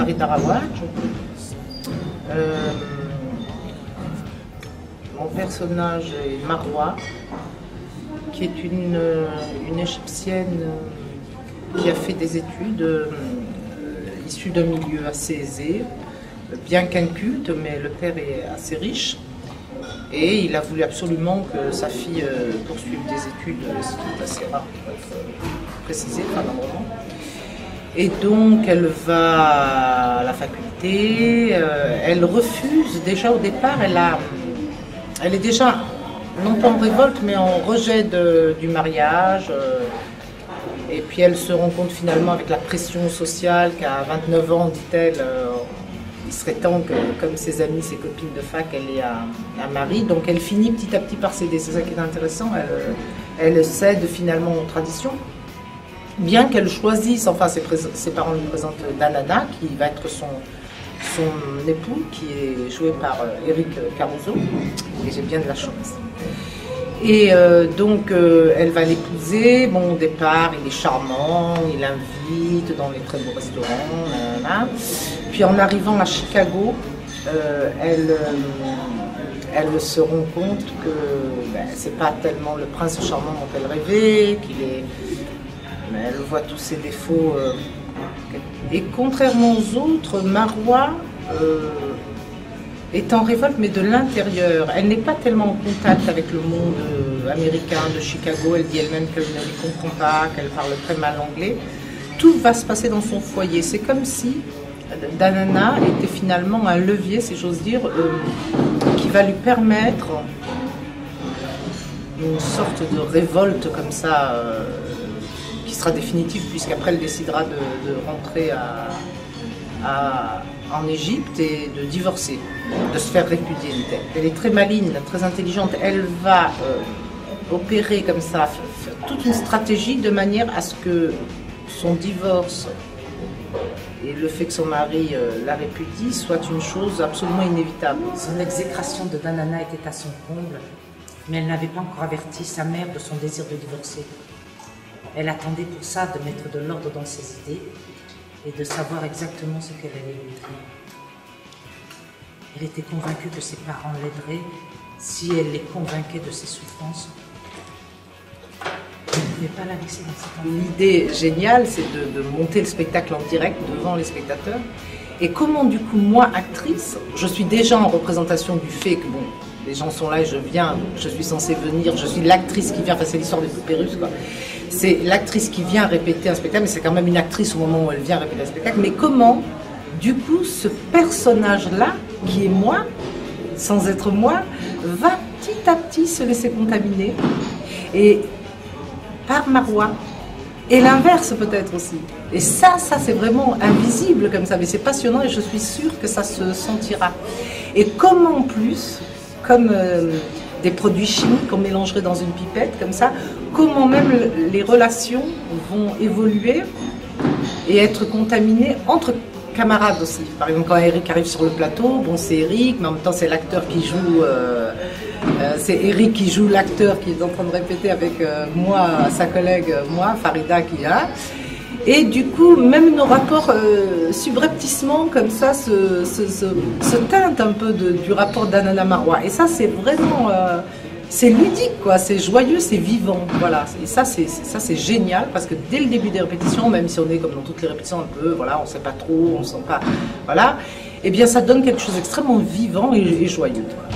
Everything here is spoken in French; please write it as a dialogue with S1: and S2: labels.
S1: Farida Rawaj. Mon personnage est Marwa, qui est une égyptienne qui a fait des études issues d'un milieu assez aisé, bien qu'inculte, mais le père est assez riche. Et il a voulu absolument que sa fille poursuive des études, ce qui est assez rare pour être précisé dans le roman. Et donc elle va à la faculté, elle refuse déjà au départ, elle est déjà non pas en révolte mais en rejet du mariage. Et puis elle se rend compte finalement avec la pression sociale qu'à 29 ans, dit-elle, il serait temps que, comme ses amies, ses copines de fac, elle ait un mari. Donc elle finit petit à petit par céder. C'est ça qui est intéressant. Elle cède finalement aux traditions. Bien qu'elle choisisse, enfin ses parents lui présentent Danana, qui va être son époux, qui est joué par Eric Caruso. Et j'ai bien de la chance. Et donc elle va l'épouser. Bon, au départ, il est charmant, il l'invite dans les très beaux restaurants. Nanana. Puis en arrivant à Chicago, elle se rend compte que c'est pas tellement le prince charmant dont elle rêvait, mais elle voit tous ses défauts. Et contrairement aux autres, Marwa est en révolte, mais de l'intérieur. Elle n'est pas tellement en contact avec le monde américain de Chicago. Elle dit elle-même qu'elle ne les comprend pas, qu'elle parle très mal anglais. Tout va se passer dans son foyer. C'est comme si Danana était finalement un levier, si j'ose dire, qui va lui permettre une sorte de révolte comme ça, qui sera définitive, puisqu'après elle décidera de rentrer en Égypte et de divorcer, de se faire répudier. Elle est très maligne, très intelligente. Elle va opérer comme ça, toute une stratégie de manière à ce que son divorce et le fait que son mari la répudie soit une chose absolument inévitable.
S2: Son exécration de Danana était à son comble, mais elle n'avait pas encore averti sa mère de son désir de divorcer. Elle attendait pour ça de mettre de l'ordre dans ses idées et de savoir exactement ce qu'elle allait lui dire. Elle était convaincue que ses parents l'aideraient si elle les convainquait de ses souffrances. Elle ne pouvait pas la laisser dans cette envie.
S1: L'idée géniale, c'est de monter le spectacle en direct devant les spectateurs. Et comment, du coup, moi, actrice, je suis déjà en représentation du fait que, bon, les gens sont là et je viens, je suis censée venir, je suis l'actrice qui vient, enfin c'est l'histoire des poupées russes, quoi. C'est l'actrice qui vient répéter un spectacle, mais c'est quand même une actrice au moment où elle vient répéter un spectacle. Mais comment, du coup, ce personnage-là, qui est moi, sans être moi, va petit à petit se laisser contaminer. Et par Marwa. Et l'inverse peut-être aussi. Et ça c'est vraiment invisible comme ça, mais c'est passionnant et je suis sûre que ça se sentira. Et comme en plus, comme des produits chimiques qu'on mélangerait dans une pipette comme ça, comment même les relations vont évoluer et être contaminées entre camarades aussi. Par exemple, quand Eric arrive sur le plateau, bon c'est Eric, mais en même temps c'est l'acteur qui joue... c'est Eric qui joue l'acteur qui est en train de répéter avec moi, sa collègue, moi, Farida qui a. Et du coup, même nos rapports subrepticement comme ça se teintent un peu du rapport d'Anana Marwa. Et ça, c'est vraiment, c'est ludique, quoi. C'est joyeux, c'est vivant. Voilà. Et ça, c'est génial parce que dès le début des répétitions, même si on est comme dans toutes les répétitions un peu, voilà, on ne sait pas trop, on ne sent pas, voilà. Eh bien, ça donne quelque chose d'extrêmement vivant et joyeux. Voilà.